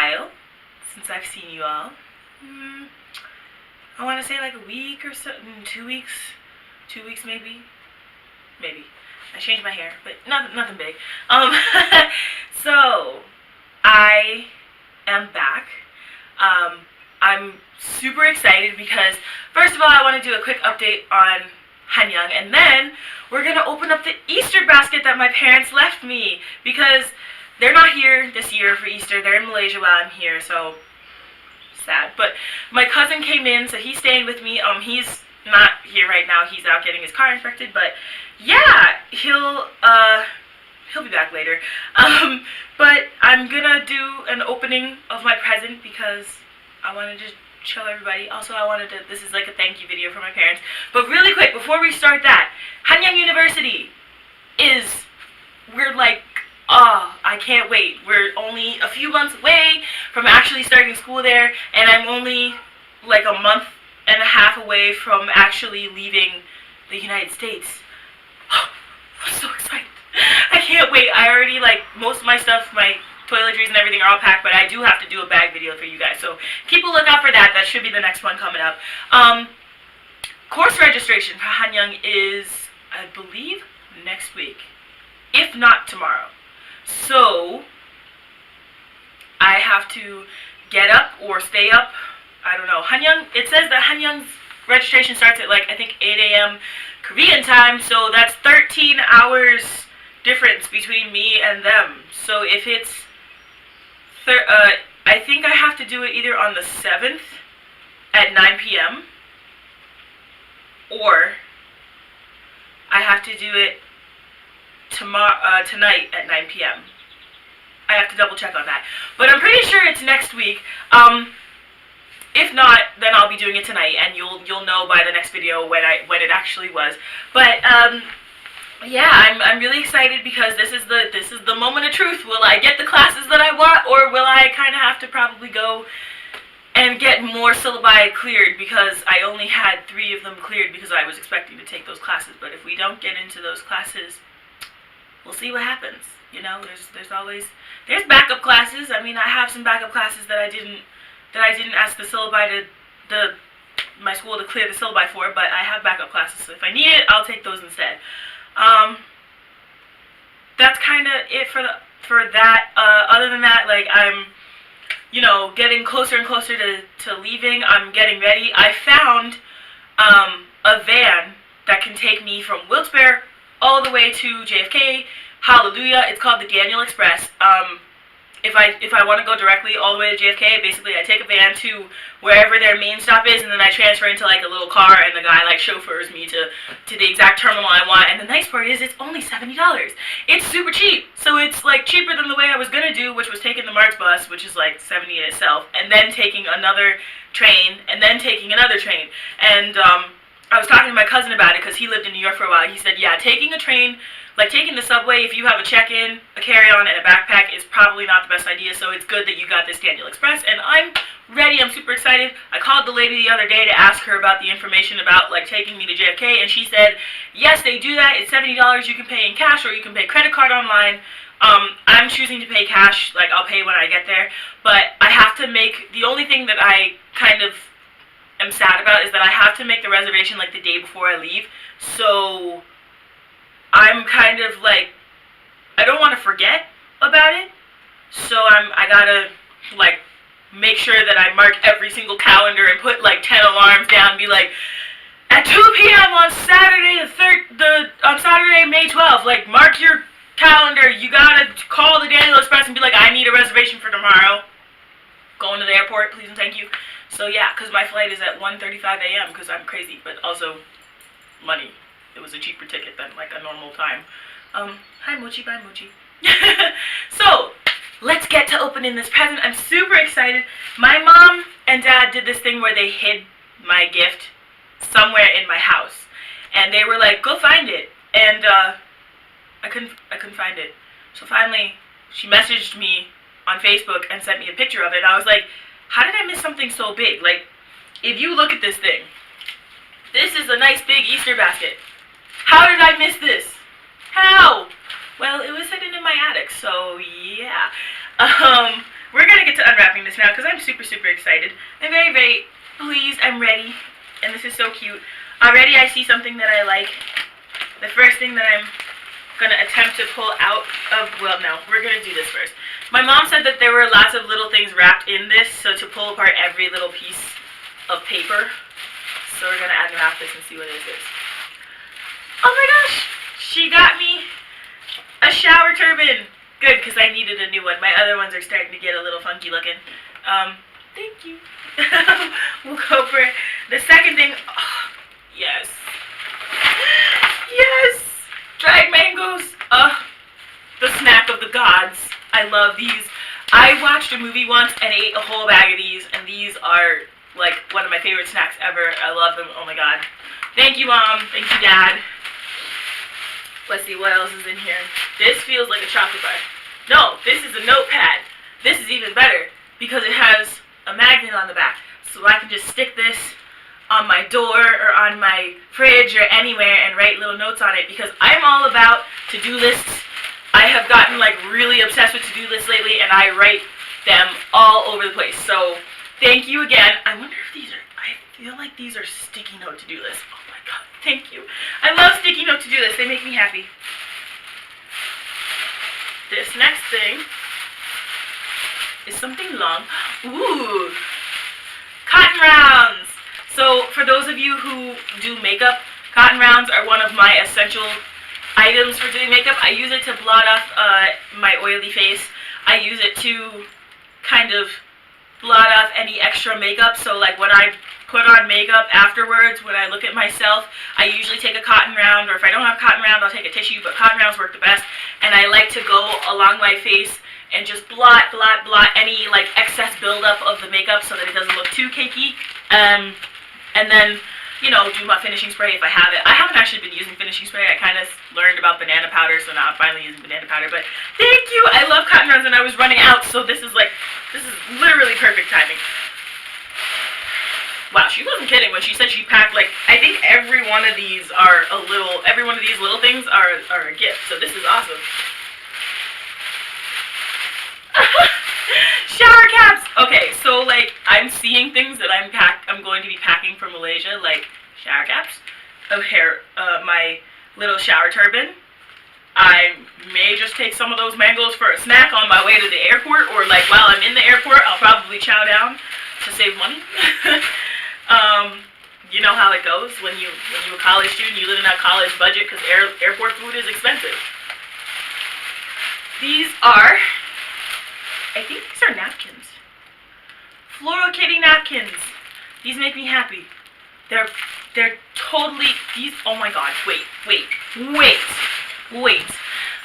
while since I've seen you all. I want to say like a week or so, 2 weeks. 2 weeks maybe. Maybe. I changed my hair, but nothing big. So I am back. I'm super excited because first of all I want to do a quick update on Hanyang, and then we're going to open up the Easter basket that my parents left me because they're not here this year for Easter. They're in Malaysia while I'm here, so sad. But my cousin came in, so he's staying with me. He's not here right now. He's out getting his car inspected, but yeah, he'll be back later. But I'm gonna do an opening of my present because I wanted to show everybody. Also, this is like a thank you video for my parents. But really quick, before we start that, Hanyang University we're like, I can't wait. We're only a few months away from actually starting school there, and I'm only like a month and a half away from actually leaving the United States. I'm so excited. I can't wait. I already, like, most of my stuff, my toiletries and everything are all packed, but I do have to do a bag video for you guys, so keep a lookout for that. That should be the next one coming up. Course registration for Hanyang is, I believe, next week, if not tomorrow. So I have to get up or stay up. I don't know. Hanyang, it says that Hanyang's registration starts at, like, I think 8 a.m. Korean time, so that's 13 hours difference between me and them. So if it's I think I have to do it either on the 7th at 9 p.m. or I have to do it tonight at 9 p.m. I have to double check on that, but I'm pretty sure it's next week. If not, then I'll be doing it tonight, and you'll know by the next video when it actually was. But yeah, I'm really excited because this is the moment of truth. Will I get the classes that I want, or will I kind of have to probably go and get more syllabi cleared, because I only had 3 of them cleared because I was expecting to take those classes. But if we don't get into those classes, we'll see what happens. You know, there's backup classes. I mean, I have some backup classes that I didn't ask the syllabi my school to clear the syllabi for, but I have backup classes, so if I need it, I'll take those instead. That's kind of it for that. Other than that, like, I'm, you know, getting closer and closer to leaving. I'm getting ready. I found a van that can take me from Wilkes-Barre all the way to JFK. Hallelujah! It's called the Daniel Express. If I want to go directly all the way to JFK, basically I take a van to wherever their main stop is, and then I transfer into like a little car, and the guy like chauffeurs me to the exact terminal I want. And the nice part is it's only $70. It's super cheap. So it's like cheaper than the way I was gonna do, which was taking the Marks bus, which is like 70 in itself, and then taking another train, and then taking another train. And I was talking to my cousin about it because he lived in New York for a while. He said, yeah, taking a train, like taking the subway, if you have a check-in, a carry-on, and a backpack, is probably not the best idea, so it's good that you got this Daniel Express, and I'm ready. I'm super excited. I called the lady the other day to ask her about the information about, like, taking me to JFK, and she said, yes, they do that. It's $70. You can pay in cash, or you can pay credit card online. I'm choosing to pay cash. Like, I'll pay when I get there, but I have to make, the only thing that I kind of am sad about is that I have to make the reservation, like, the day before I leave, so I'm kind of like, I don't want to forget about it, so I gotta, like, make sure that I mark every single calendar and put like 10 alarms down and be like, at 2 p.m. on Saturday on Saturday, May 12th, like, mark your calendar. You gotta call the Daniel Express and be like, I need a reservation for tomorrow. Going to the airport, please and thank you. So yeah, because my flight is at 1:35 a.m. because I'm crazy, but also money. It was a cheaper ticket than like a normal time. Hi Mochi, bye Mochi. So, let's get to opening this present. I'm super excited. My mom and dad did this thing where they hid my gift somewhere in my house. And they were like, go find it. And I couldn't find it. So finally, she messaged me on Facebook and sent me a picture of it. And I was like, how did I miss something so big? Like, if you look at this thing, this is a nice big Easter basket. How did I miss this? How? Well, it was hidden in my attic, so yeah. We're gonna get to unwrapping minutes now because I'm super, super excited. I'm very, very pleased. I'm ready. And this is so cute. Already I see something that I like. The first thing that I'm going to attempt to pull out of, well, no, we're going to do this first. My mom said that there were lots of little things wrapped in this, so to pull apart every little piece of paper. So we're going to unwrap this and see what it is. Oh my gosh! She got me a shower turban. Good, because I needed a new one. My other ones are starting to get a little funky looking. Thank you. We'll go for the second thing. Oh, yes. Yes! Dried mangoes. The snack of the gods. I love these. I watched a movie once and ate a whole bag of these, and these are like one of my favorite snacks ever. I love them. Oh my god. Thank you, Mom. Thank you, Dad. Let's see what else is in here. This feels like a chocolate bar. No, this is a notepad. This is even better because it has a magnet on the back. So I can just stick this on my door or on my fridge or anywhere and write little notes on it because I'm all about to-do lists. I have gotten like really obsessed with to-do lists lately and I write them all over the place. So thank you again. I wonder if these are, I feel like these are sticky note to-do lists. Oh my god, thank you. I love sticky note to-do lists. They make me happy. This next thing is something long. Ooh, cotton rounds. So for those of you who do makeup, cotton rounds are one of my essential items for doing makeup. I use it to blot off my oily face. I use it to kind of blot off any extra makeup. So like when I put on makeup afterwards, when I look at myself, I usually take a cotton round, or if I don't have cotton round, I'll take a tissue, but cotton rounds work the best. And I like to go along my face and just blot any like excess buildup of the makeup so that it doesn't look too cakey. And then, you know, do my finishing spray if I have it. I haven't actually been using finishing spray. I kind of learned about banana powder, so now I'm finally using banana powder. But thank you! I love cotton rounds, and I was running out, so this is literally perfect timing. Wow, she wasn't kidding when she said she packed, like, I think every one of these little things are a gift, so this is awesome. Shower caps! Okay, so like I'm seeing things that I'm going to be packing from Malaysia, like shower caps, my little shower turban. I may just take some of those mangoes for a snack on my way to the airport, or like while I'm in the airport, I'll probably chow down to save money. You know how it goes when you're a college student, you live in that college budget because airport food is expensive. These are, I think these are napkins. Floral Kitty napkins. These make me happy. They're totally, these, oh my god, wait.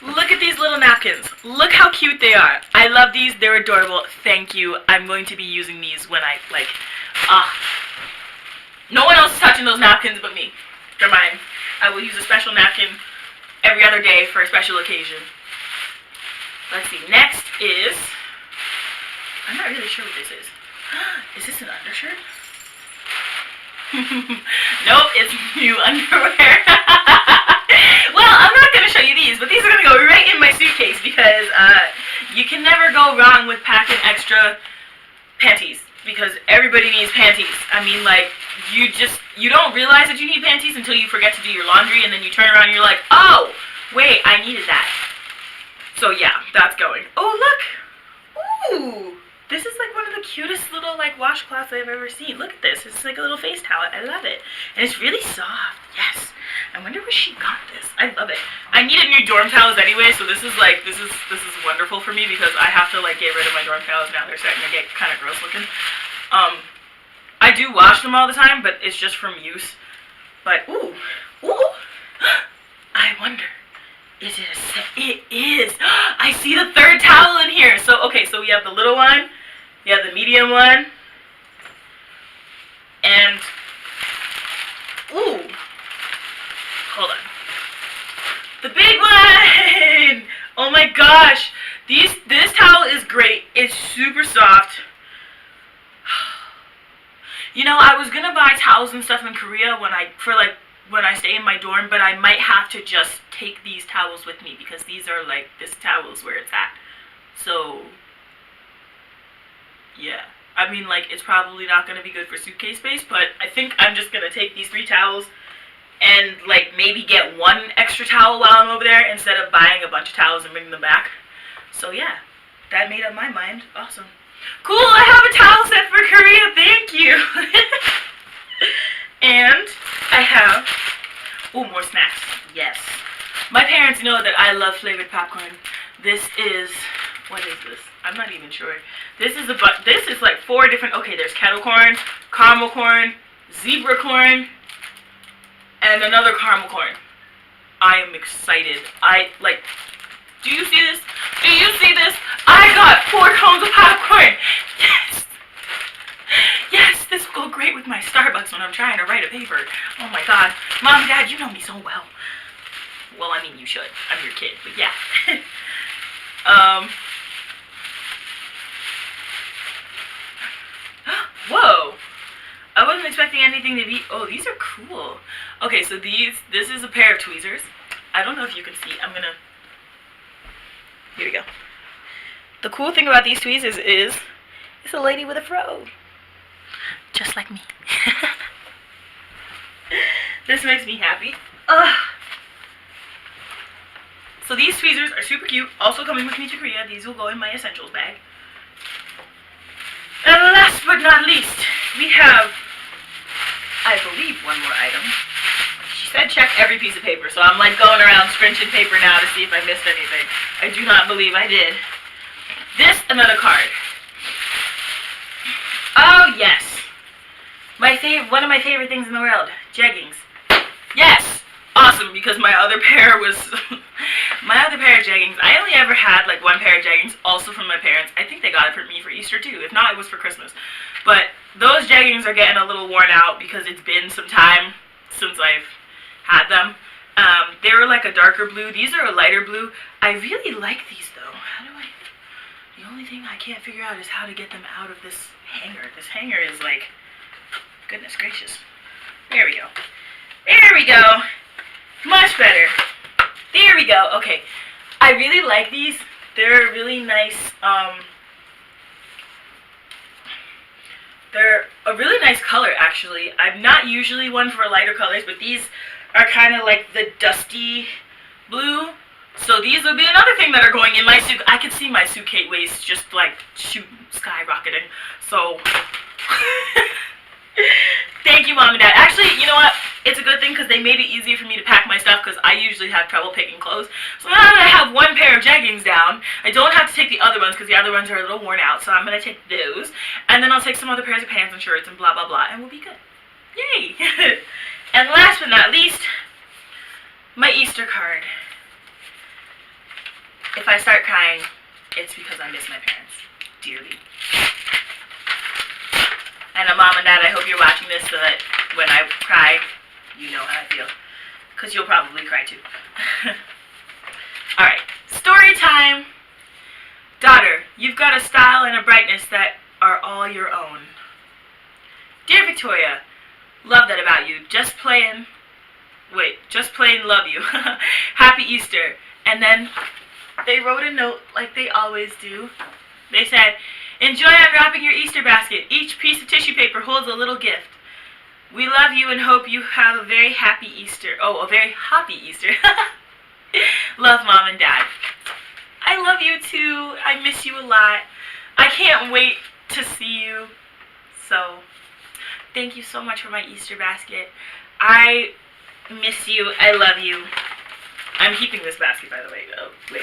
Look at these little napkins. Look how cute they are. I love these. They're adorable. Thank you. I'm going to be using these when I, like, no one else is touching those napkins but me. They're mine. I will use a special napkin every other day for a special occasion. Let's see. Next is, I'm not really sure what this is. Is this an undershirt? Nope, it's new underwear. Well, I'm not going to show you these, but these are going to go right in my suitcase because you can never go wrong with packing extra panties because everybody needs panties. I mean, like, you don't realize that you need panties until you forget to do your laundry, and then you turn around and you're like, oh, wait, I needed that. So yeah, that's going. Oh, look. Ooh. This is like one of the cutest little like washcloths I've ever seen. Look at this. It's like a little face towel. I love it. And it's really soft. Yes. I wonder where she got this. I love it. I needed new dorm towels anyway, so this is wonderful for me because I have to like get rid of my dorm towels now. They're starting to get kind of gross looking. I do wash them all the time, but it's just from use. But ooh. I wonder. Is it a set? It is. I see the third towel in here. So, okay, so we have the little one, you have the medium one, and, ooh, hold on. The big one! Oh my gosh. This towel is great. It's super soft. You know, I was gonna buy towels and stuff in Korea when I stay in my dorm, but I might have to just take these towels with me because these are like, this towel is where it's at. So, yeah. I mean, like, it's probably not going to be good for suitcase space, but I think I'm just going to take these 3 towels and, like, maybe get 1 extra towel while I'm over there instead of buying a bunch of towels and bringing them back. So, yeah, that made up my mind. Awesome. Cool, I have a towel set for Korea. Thank you. And I have, oh, more snacks. Yes. My parents know that I love flavored popcorn. This is, what is this? I'm not even sure. This is like 4 different, okay, there's kettle corn, caramel corn, zebra corn, and another caramel corn. I am excited. Do you see this? Do you see this? I got 4 cones of popcorn. Yes. Yes, this will go great with my Starbucks when I'm trying to write a paper. Oh my god. Mom and Dad, you know me so well. Well, I mean, you should. I'm your kid, but yeah. Whoa. I wasn't expecting anything to be... Oh, these are cool. Okay, so this is a pair of tweezers. I don't know if you can see. I'm gonna... Here we go. The cool thing about these tweezers is it's a lady with a fro. Just like me. This makes me happy. So these tweezers are super cute. Also coming with me to Korea. These will go in my essentials bag. And last but not least, we have, I believe, 1 more item. She said check every piece of paper, so I'm like going around scrunching paper now to see if I missed anything. I do not believe I did. This, another card. Oh, yes. One of my favorite things in the world, jeggings. Yes, awesome, because my other pair was, my other pair of jeggings, I only ever had like 1 pair of jeggings, also from my parents. I think they got it for me for Easter too. If not, it was for Christmas. But those jeggings are getting a little worn out because it's been some time since I've had them. They were like a darker blue. These are a lighter blue. I really like these though. The only thing I can't figure out is how to get them out of this hanger. This hanger is like, goodness gracious. There we go. There we go. Much better. There we go. Okay. I really like these. They're really nice, they're a really nice color, actually. I'm not usually one for lighter colors, but these are kind of like the dusty blue. So these would be another thing that are going in my suit. I could see my suitcase waist just like skyrocketing. So thank you, Mom and Dad. Actually, you know what? It's a good thing because they made it easier for me to pack my stuff because I usually have trouble picking clothes. So now that I have 1 pair of jeggings down, I don't have to take the other ones because the other ones are a little worn out. So I'm going to take those. And then I'll take some other pairs of pants and shirts and blah, blah, blah. And we'll be good. Yay! And last but not least, my Easter card. If I start crying, it's because I miss my parents dearly. And Mom and Dad, I hope you're watching this so that when I cry, you know how I feel. Because you'll probably cry too. Alright, story time. Daughter, you've got a style and a brightness that are all your own. Dear Victoria, love that about you. Just plain love you. Happy Easter. And then they wrote a note like they always do. They said, enjoy unwrapping your Easter basket. Each piece of tissue paper holds a little gift. We love you and hope you have a very happy Easter. Oh, a very happy Easter. Love, Mom and Dad. I love you too. I miss you a lot. I can't wait to see you. So, thank you so much for my Easter basket. I miss you. I love you. I'm keeping this basket, by the way. Oh, wait.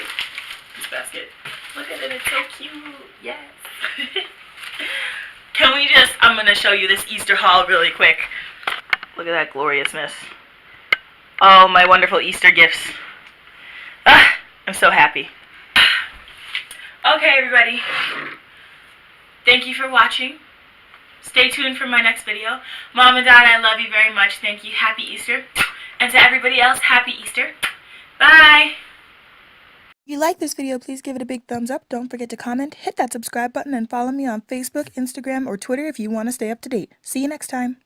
This basket. Look at it. It's so cute. Yes. Can we just, I'm going to show you this Easter haul really quick. Look at that gloriousness. Oh, my wonderful Easter gifts. Ah, I'm so happy. Okay, everybody. Thank you for watching. Stay tuned for my next video. Mom and Dad, I love you very much. Thank you. Happy Easter. And to everybody else, Happy Easter. Bye. If you like this video, please give it a big thumbs up. Don't forget to comment, hit that subscribe button, and follow me on Facebook, Instagram, or Twitter if you want to stay up to date. See you next time.